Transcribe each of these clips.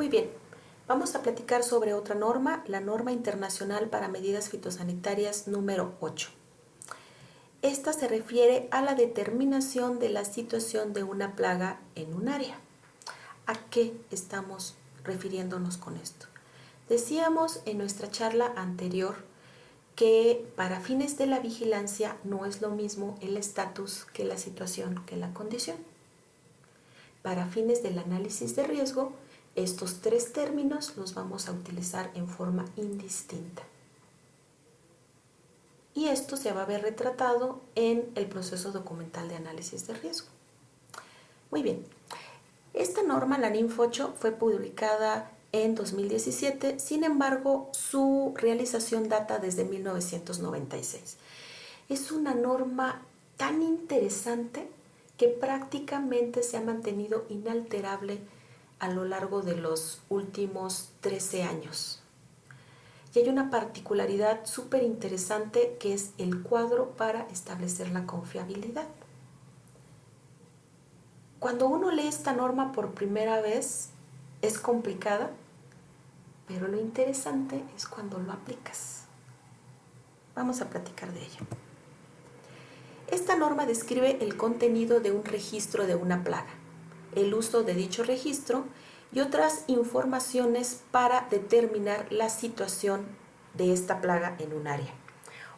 Muy bien, vamos a platicar sobre otra norma, la norma internacional para medidas fitosanitarias número 8. Esta se refiere a la determinación de la situación de una plaga en un área. ¿A qué estamos refiriéndonos con esto? Decíamos en nuestra charla anterior que para fines de la vigilancia no es lo mismo el estatus que la situación, que la condición. Para fines del análisis de riesgo, estos tres términos los vamos a utilizar en forma indistinta. Y esto se va a ver retratado en el proceso documental de análisis de riesgo. Muy bien, esta norma, la NINF 8, fue publicada en 2017, sin embargo, su realización data desde 1996. Es una norma tan interesante que prácticamente se ha mantenido inalterable a lo largo de los últimos 13 años. Y hay una particularidad súper interesante que es el cuadro para establecer la confiabilidad. Cuando uno lee esta norma por primera vez, es complicada, pero lo interesante es cuando lo aplicas. Vamos a platicar de ello. Esta norma describe el contenido de un registro de una plaga, el uso de dicho registro y otras informaciones para determinar la situación de esta plaga en un área.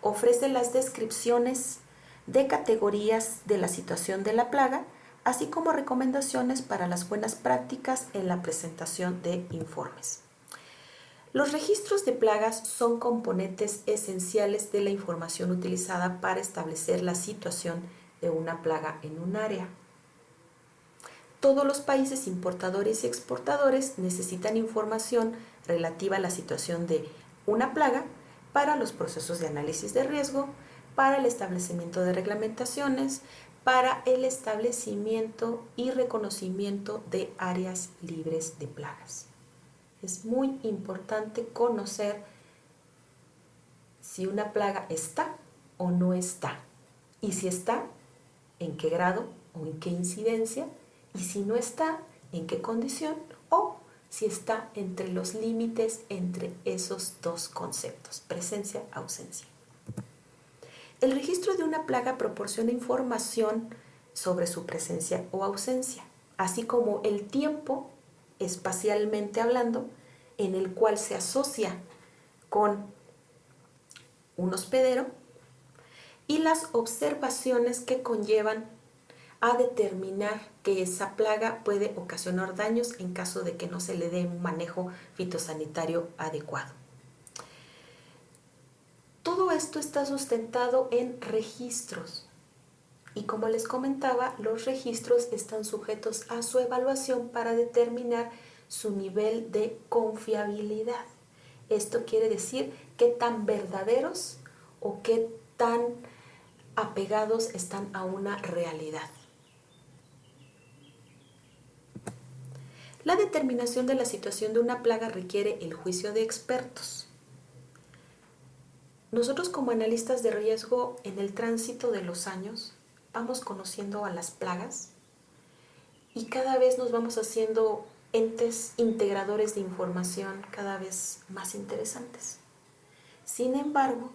Ofrece las descripciones de categorías de la situación de la plaga, así como recomendaciones para las buenas prácticas en la presentación de informes. Los registros de plagas son componentes esenciales de la información utilizada para establecer la situación de una plaga en un área. Todos los países importadores y exportadores necesitan información relativa a la situación de una plaga para los procesos de análisis de riesgo, para el establecimiento de reglamentaciones, para el establecimiento y reconocimiento de áreas libres de plagas. Es muy importante conocer si una plaga está o no está, y si está, en qué grado o en qué incidencia, y si no está, en qué condición, o si está entre los límites entre esos dos conceptos, presencia, ausencia. El registro de una plaga proporciona información sobre su presencia o ausencia, así como el tiempo, espacialmente hablando, en el cual se asocia con un hospedero y las observaciones que conllevan a determinar que esa plaga puede ocasionar daños en caso de que no se le dé un manejo fitosanitario adecuado. Todo esto está sustentado en registros y, como les comentaba, los registros están sujetos a su evaluación para determinar su nivel de confiabilidad. Esto quiere decir qué tan verdaderos o qué tan apegados están a una realidad. La determinación de la situación de una plaga requiere el juicio de expertos. Nosotros, como analistas de riesgo, en el tránsito de los años vamos conociendo a las plagas y cada vez nos vamos haciendo entes integradores de información cada vez más interesantes. Sin embargo,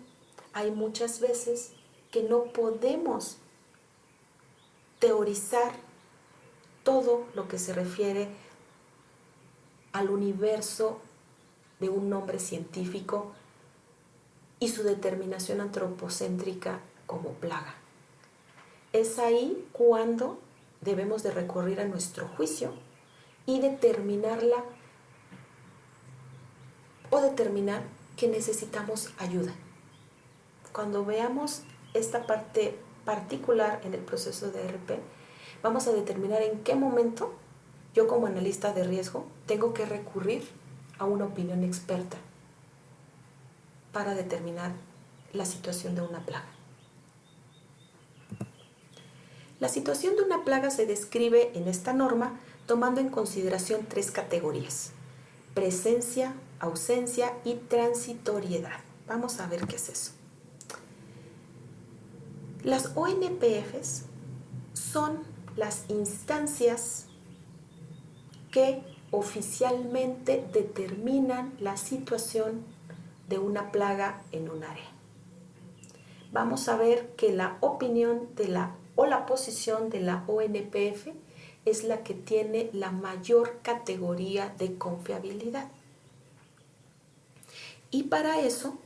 hay muchas veces que no podemos teorizar todo lo que se refiere al universo de un nombre científico y su determinación antropocéntrica como plaga. Es ahí cuando debemos de recurrir a nuestro juicio y determinarla o determinar que necesitamos ayuda. Cuando veamos esta parte particular en el proceso de RP, vamos a determinar en qué momento yo, como analista de riesgo, tengo que recurrir a una opinión experta para determinar la situación de una plaga. La situación de una plaga se describe en esta norma tomando en consideración tres categorías: presencia, ausencia y transitoriedad. Vamos a ver qué es eso. Las ONPFs son las instancias que oficialmente determinan la situación de una plaga en un área. Vamos a ver que la opinión o la posición de la ONPF es la que tiene la mayor categoría de confiabilidad. Y para eso,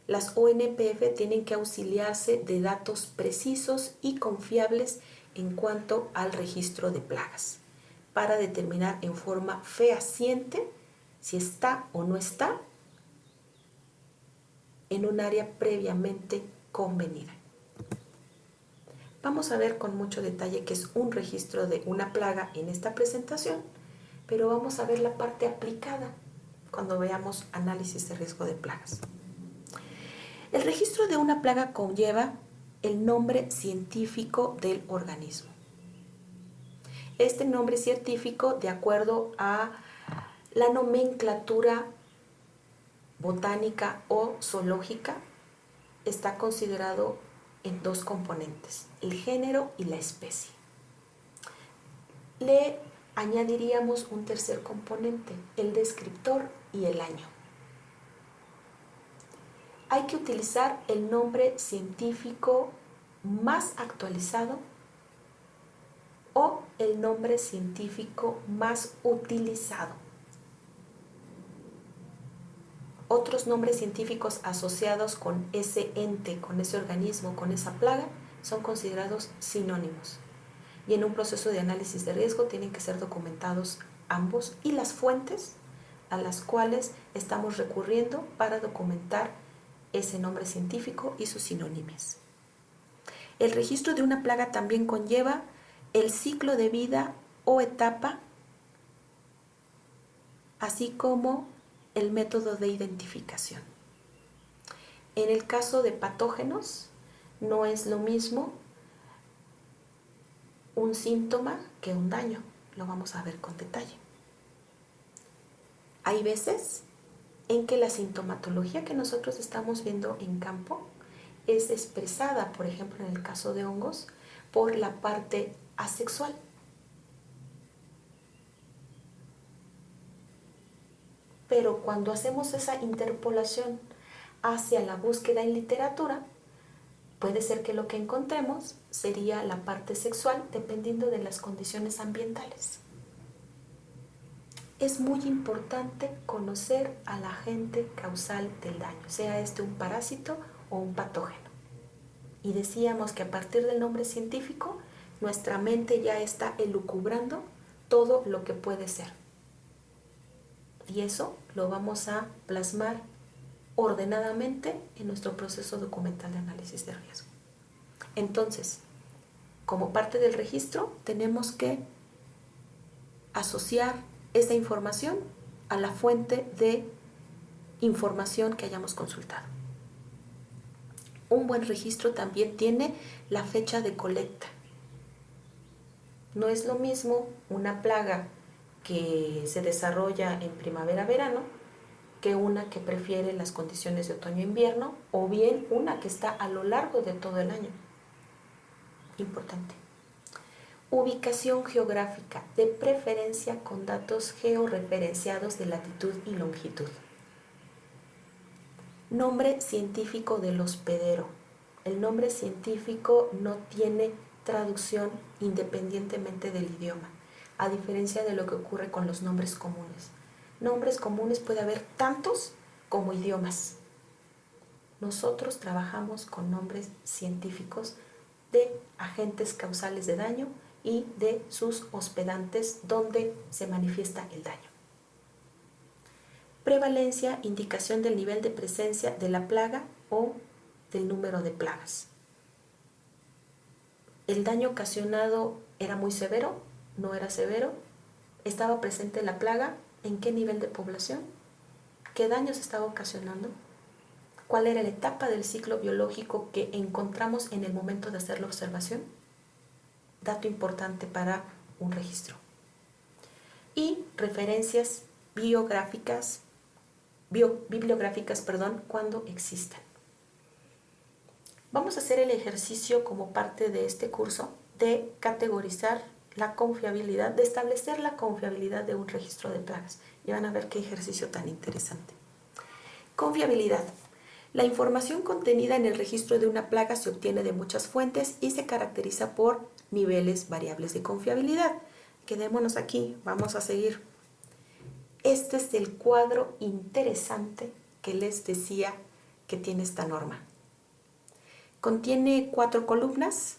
las ONPF tienen que auxiliarse de datos precisos y confiables en cuanto al registro de plagas, para determinar en forma fehaciente si está o no está en un área previamente convenida. Vamos a ver con mucho detalle qué es un registro de una plaga en esta presentación, pero vamos a ver la parte aplicada cuando veamos análisis de riesgo de plagas. El registro de una plaga conlleva el nombre científico del organismo. Este nombre científico, de acuerdo a la nomenclatura botánica o zoológica, está considerado en dos componentes, el género y la especie. Le añadiríamos un tercer componente, el descriptor y el año. Hay que utilizar el nombre científico más actualizado o el nombre científico más utilizado. Otros nombres científicos asociados con ese ente, con ese organismo, con esa plaga, son considerados sinónimos. Y en un proceso de análisis de riesgo tienen que ser documentados ambos y las fuentes a las cuales estamos recurriendo para documentar ese nombre científico y sus sinónimos. El registro de una plaga también conlleva el ciclo de vida o etapa, así como el método de identificación. En el caso de patógenos, no es lo mismo un síntoma que un daño. Lo vamos a ver con detalle. Hay veces en que la sintomatología que nosotros estamos viendo en campo es expresada, por ejemplo, en el caso de hongos, por la parte asexual. Pero cuando hacemos esa interpolación hacia la búsqueda en literatura, puede ser que lo que encontremos sería la parte sexual dependiendo de las condiciones ambientales. Es muy importante conocer al agente causal del daño, sea este un parásito o un patógeno. Y decíamos que a partir del nombre científico, nuestra mente ya está elucubrando todo lo que puede ser. Y eso lo vamos a plasmar ordenadamente en nuestro proceso documental de análisis de riesgo. Entonces, como parte del registro, tenemos que asociar esa información a la fuente de información que hayamos consultado. Un buen registro también tiene la fecha de colecta. No es lo mismo una plaga que se desarrolla en primavera-verano que una que prefiere las condiciones de otoño-invierno o bien una que está a lo largo de todo el año. Importante. Ubicación geográfica, de preferencia con datos georreferenciados de latitud y longitud. Nombre científico del hospedero. El nombre científico no tiene traducción independientemente del idioma, a diferencia de lo que ocurre con los nombres comunes. Nombres comunes puede haber tantos como idiomas. Nosotros trabajamos con nombres científicos de agentes causales de daño y de sus hospedantes donde se manifiesta el daño. Prevalencia, indicación del nivel de presencia de la plaga o del número de plagas. ¿El daño ocasionado era muy severo? ¿No era severo? ¿Estaba presente la plaga? ¿En qué nivel de población? ¿Qué daños estaba ocasionando? ¿Cuál era la etapa del ciclo biológico que encontramos en el momento de hacer la observación? Dato importante para un registro. Y referencias bibliográficas, cuando existan. Vamos a hacer el ejercicio como parte de este curso de categorizar la confiabilidad, de establecer la confiabilidad de un registro de plagas. Y van a ver qué ejercicio tan interesante. Confiabilidad. La información contenida en el registro de una plaga se obtiene de muchas fuentes y se caracteriza por niveles variables de confiabilidad. Quedémonos aquí, vamos a seguir. Este es el cuadro interesante que les decía que tiene esta norma. Contiene 4 columnas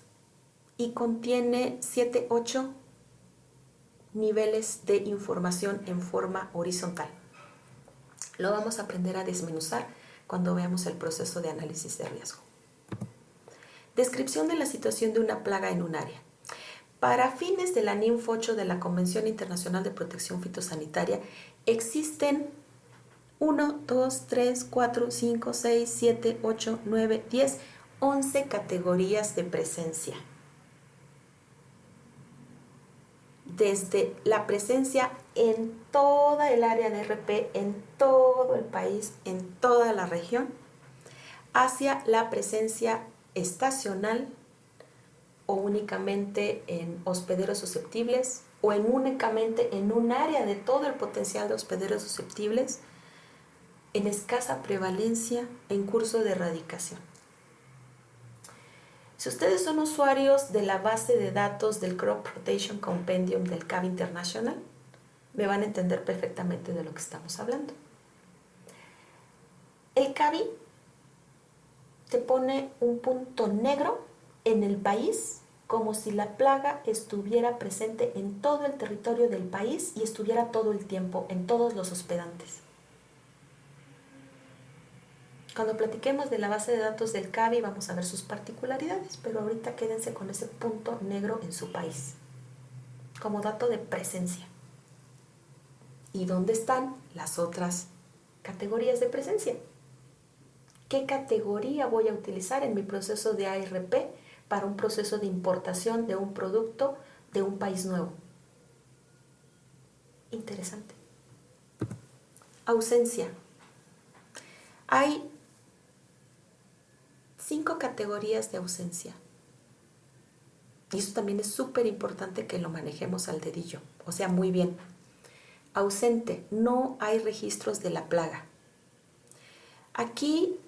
y contiene 7, 8 niveles de información en forma horizontal. Lo vamos a aprender a desmenuzar cuando veamos el proceso de análisis de riesgo. Descripción de la situación de una plaga en un área. Para fines de la NINF 8 de la Convención Internacional de Protección Fitosanitaria, existen 1, 2, 3, 4, 5, 6, 7, 8, 9, 10, 11 categorías de presencia. Desde la presencia en toda el área de RP, en todo el país, en toda la región, hacia la presencia estacional o únicamente en hospederos susceptibles o únicamente en un área de todo el potencial de hospederos susceptibles, en escasa prevalencia, en curso de erradicación. Si ustedes son usuarios de la base de datos del Crop Rotation Compendium del CAB International, me van a entender perfectamente de lo que estamos hablando. El CABI te pone un punto negro en el país como si la plaga estuviera presente en todo el territorio del país y estuviera todo el tiempo en todos los hospedantes. Cuando platiquemos de la base de datos del CABI vamos a ver sus particularidades, pero ahorita quédense con ese punto negro en su país, como dato de presencia. ¿Y dónde están las otras categorías de presencia? ¿Qué categoría voy a utilizar en mi proceso de ARP para un proceso de importación de un producto de un país nuevo? Interesante. Ausencia. Hay 5 categorías de ausencia. Y eso también es súper importante que lo manejemos al dedillo, o sea, muy bien. Ausente, no hay registros de la plaga. Aquí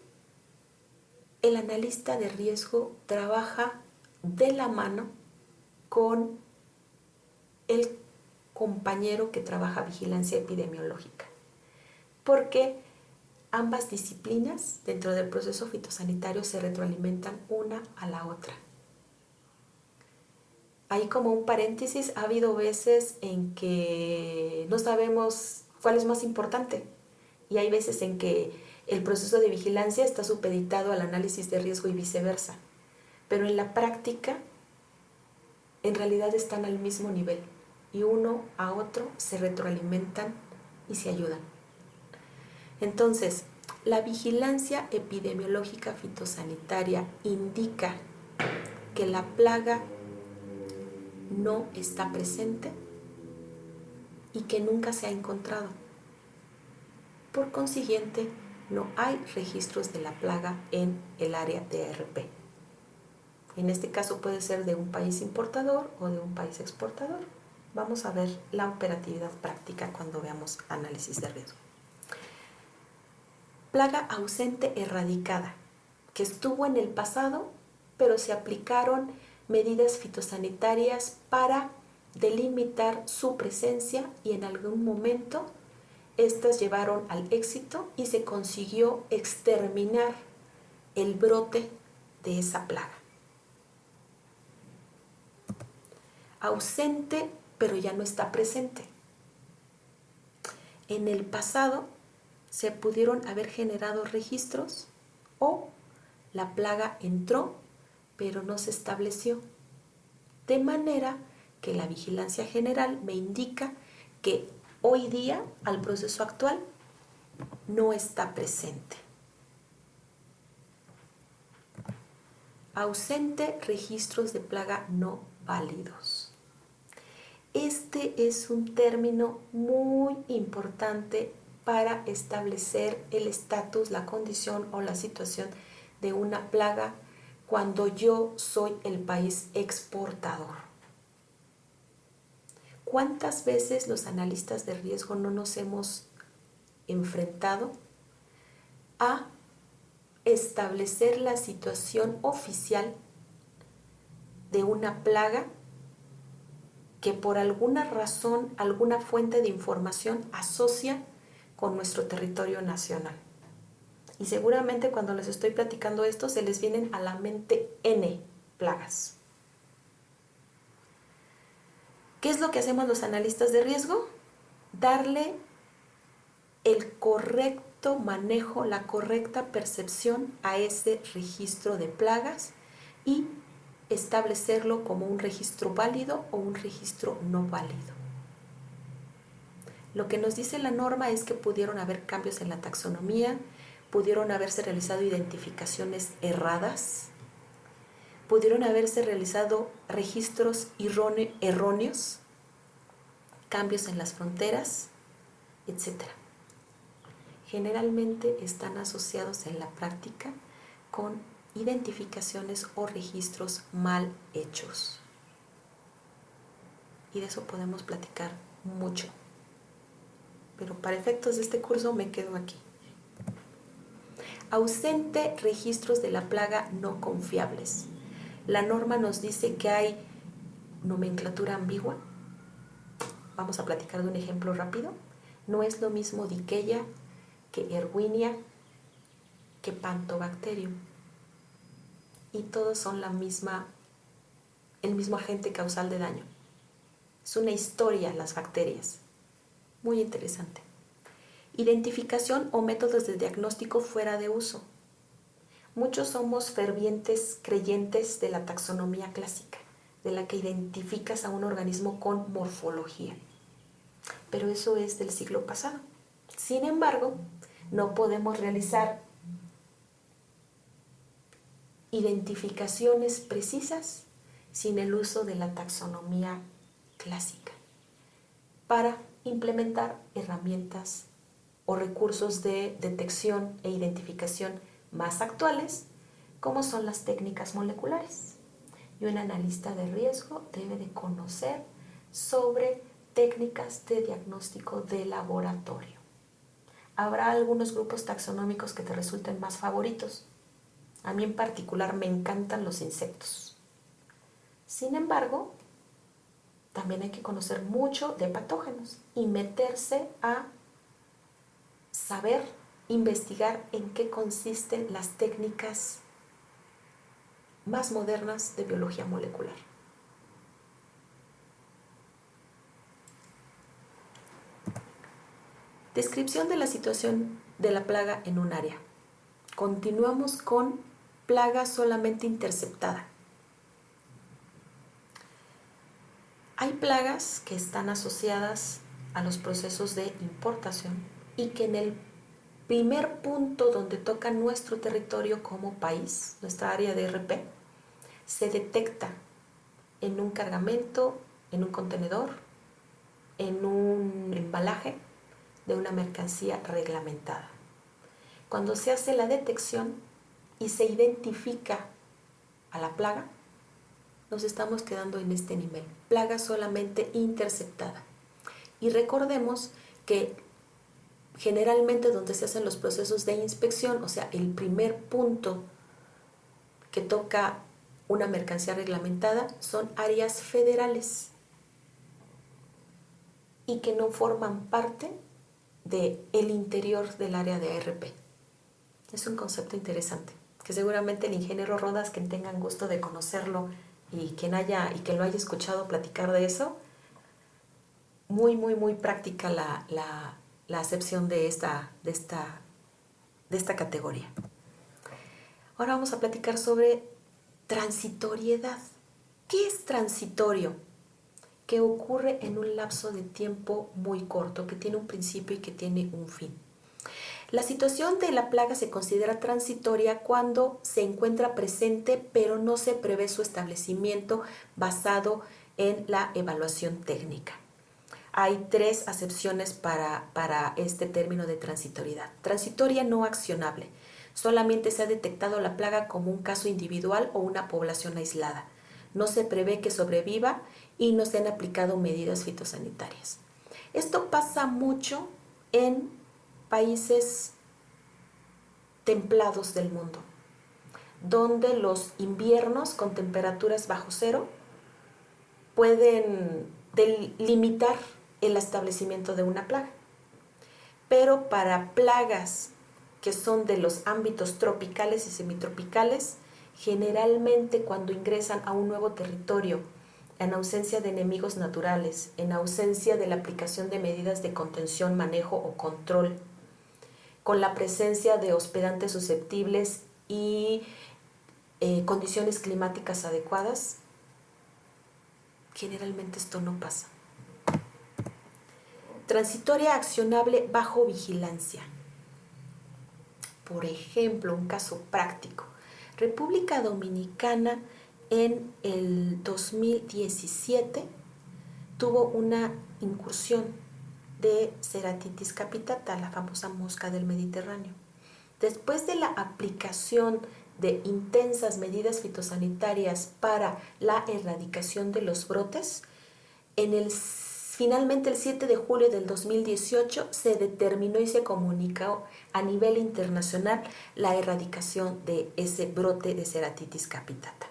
el analista de riesgo trabaja de la mano con el compañero que trabaja vigilancia epidemiológica, porque ambas disciplinas dentro del proceso fitosanitario se retroalimentan una a la otra. Ahí como un paréntesis, ha habido veces en que no sabemos cuál es más importante y hay veces en que el proceso de vigilancia está supeditado al análisis de riesgo y viceversa, pero en la práctica en realidad están al mismo nivel y uno a otro se retroalimentan y se ayudan. Entonces, la vigilancia epidemiológica fitosanitaria indica que la plaga no está presente y que nunca se ha encontrado. Por consiguiente, no hay registros de la plaga en el área de ARP. En este caso puede ser de un país importador o de un país exportador. Vamos a ver la operatividad práctica cuando veamos análisis de riesgo. Plaga ausente erradicada, que estuvo en el pasado, pero se aplicaron medidas fitosanitarias para delimitar su presencia y en algún momento estas llevaron al éxito y se consiguió exterminar el brote de esa plaga. Ausente, pero ya no está presente. En el pasado se pudieron haber generado registros o la plaga entró, pero no se estableció. De manera que la vigilancia general me indica que hoy día, al proceso actual, no está presente. Ausente, registros de plaga no válidos. Este es un término muy importante para establecer el estatus, la condición o la situación de una plaga cuando yo soy el país exportador. ¿Cuántas veces los analistas de riesgo no nos hemos enfrentado a establecer la situación oficial de una plaga que por alguna razón, alguna fuente de información asocia con nuestro territorio nacional? Y seguramente cuando les estoy platicando esto se les vienen a la mente N plagas. ¿Qué es lo que hacemos los analistas de riesgo? Darle el correcto manejo, la correcta percepción a ese registro de plagas y establecerlo como un registro válido o un registro no válido. Lo que nos dice la norma es que pudieron haber cambios en la taxonomía, pudieron haberse realizado identificaciones erradas, pudieron haberse realizado registros erróneos, cambios en las fronteras, etc. Generalmente están asociados en la práctica con identificaciones o registros mal hechos. Y de eso podemos platicar mucho. Pero para efectos de este curso me quedo aquí. Ausente registros de la plaga no confiables. La norma nos dice que hay nomenclatura ambigua. Vamos a platicar de un ejemplo rápido. No es lo mismo Dickeya que Erwinia que Pantobacterium. Y todos son el mismo agente causal de daño. Es una historia las bacterias. Muy interesante. Identificación o métodos de diagnóstico fuera de uso. Muchos somos fervientes creyentes de la taxonomía clásica, de la que identificas a un organismo con morfología. Pero eso es del siglo pasado. Sin embargo, no podemos realizar identificaciones precisas sin el uso de la taxonomía clásica para implementar herramientas o recursos de detección e identificación más actuales, como son las técnicas moleculares. Y un analista de riesgo debe de conocer sobre técnicas de diagnóstico de laboratorio. Habrá algunos grupos taxonómicos que te resulten más favoritos. A mí en particular me encantan los insectos. Sin embargo, también hay que conocer mucho de patógenos y meterse a saber, investigar en qué consisten las técnicas más modernas de biología molecular. Descripción de la situación de la plaga en un área. Continuamos con plaga solamente interceptada. Hay plagas que están asociadas a los procesos de importación y que en el primer punto donde toca nuestro territorio como país, nuestra área de RP, se detecta en un cargamento, en un contenedor, en un embalaje de una mercancía reglamentada. Cuando se hace la detección y se identifica a la plaga, nos estamos quedando en este nivel, plaga solamente interceptada. Y recordemos que generalmente donde se hacen los procesos de inspección, o sea, el primer punto que toca una mercancía reglamentada son áreas federales y que no forman parte del interior del área de ARP. Es un concepto interesante, que seguramente el ingeniero Rodas, quien tenga gusto de conocerlo y quien lo haya escuchado platicar de eso, muy práctica la acepción de esta categoría. Ahora vamos a platicar sobre transitoriedad. ¿Qué es transitorio? Que ocurre en un lapso de tiempo muy corto, que tiene un principio y que tiene un fin. La situación de la plaga se considera transitoria cuando se encuentra presente, pero no se prevé su establecimiento basado en la evaluación técnica. Hay 3 acepciones para este término de transitoriedad. Transitoria no accionable. Solamente se ha detectado la plaga como un caso individual o una población aislada. no se prevé que sobreviva y no se han aplicado medidas fitosanitarias. Esto pasa mucho en países templados del mundo, donde los inviernos con temperaturas bajo cero pueden limitar el establecimiento de una plaga. Pero para plagas que son de los ámbitos tropicales y semitropicales, generalmente cuando ingresan a un nuevo territorio, en ausencia de enemigos naturales, en ausencia de la aplicación de medidas de contención, manejo o control, con la presencia de hospedantes susceptibles y condiciones climáticas adecuadas, generalmente esto no pasa. Transitoria accionable bajo vigilancia. Por ejemplo, un caso práctico. República Dominicana en el 2017 tuvo una incursión de Ceratitis capitata, la famosa mosca del Mediterráneo. Después de la aplicación de intensas medidas fitosanitarias para la erradicación de los brotes, finalmente el 7 de julio del 2018 se determinó y se comunicó a nivel internacional la erradicación de ese brote de Ceratitis capitata.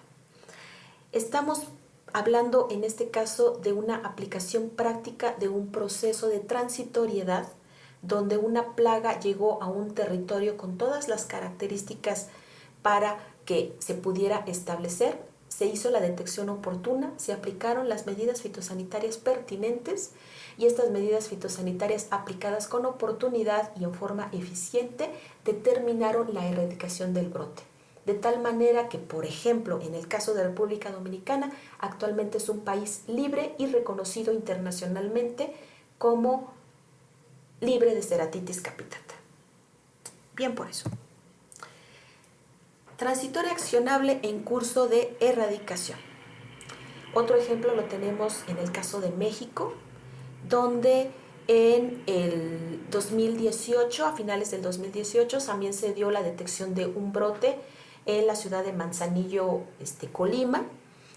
Estamos hablando en este caso de una aplicación práctica de un proceso de transitoriedad donde una plaga llegó a un territorio con todas las características para que se pudiera establecer. Se hizo la detección oportuna, se aplicaron las medidas fitosanitarias pertinentes y estas medidas fitosanitarias aplicadas con oportunidad y en forma eficiente determinaron la erradicación del brote. De tal manera que, por ejemplo, en el caso de República Dominicana, actualmente es un país libre y reconocido internacionalmente como libre de Ceratitis capitata. Bien por eso. Transitoria accionable en curso de erradicación. Otro ejemplo lo tenemos en el caso de México, donde en el 2018, a finales del 2018, también se dio la detección de un brote en la ciudad de Manzanillo, Colima,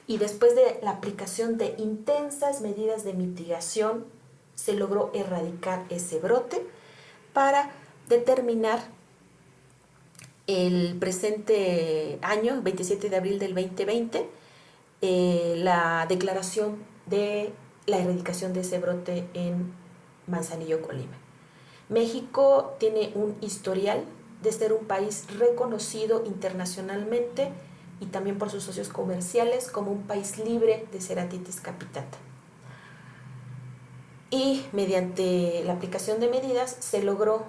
y después de la aplicación de intensas medidas de mitigación, se logró erradicar ese brote para determinar el presente año, 27 de abril del 2020, la declaración de la erradicación de ese brote en Manzanillo, Colima. México tiene un historial de ser un país reconocido internacionalmente y también por sus socios comerciales como un país libre de Ceratitis capitata. Y mediante la aplicación de medidas se logró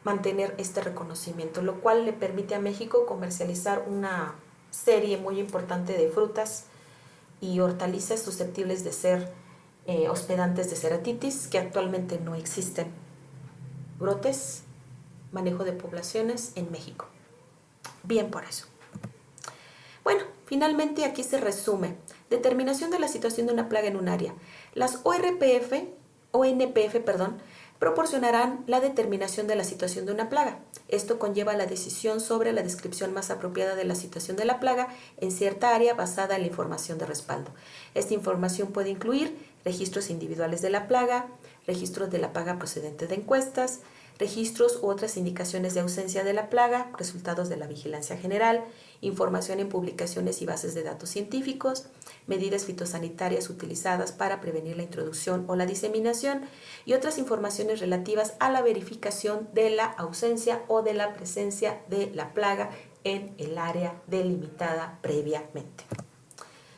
mantener este reconocimiento, lo cual le permite a México comercializar una serie muy importante de frutas y hortalizas susceptibles de ser hospedantes de Ceratitis, que actualmente no existen brotes, manejo de poblaciones en México. Bien por eso. Bueno, finalmente aquí se resume. Determinación de la situación de una plaga en un área. Las ONPF, proporcionarán la determinación de la situación de una plaga. Esto conlleva la decisión sobre la descripción más apropiada de la situación de la plaga en cierta área basada en la información de respaldo. Esta información puede incluir registros individuales de la plaga, registros de la plaga procedente de encuestas, registros u otras indicaciones de ausencia de la plaga, resultados de la vigilancia general, información en publicaciones y bases de datos científicos, medidas fitosanitarias utilizadas para prevenir la introducción o la diseminación y otras informaciones relativas a la verificación de la ausencia o de la presencia de la plaga en el área delimitada previamente.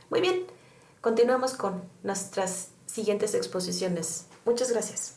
Muy bien, continuamos con nuestras siguientes exposiciones. Muchas gracias.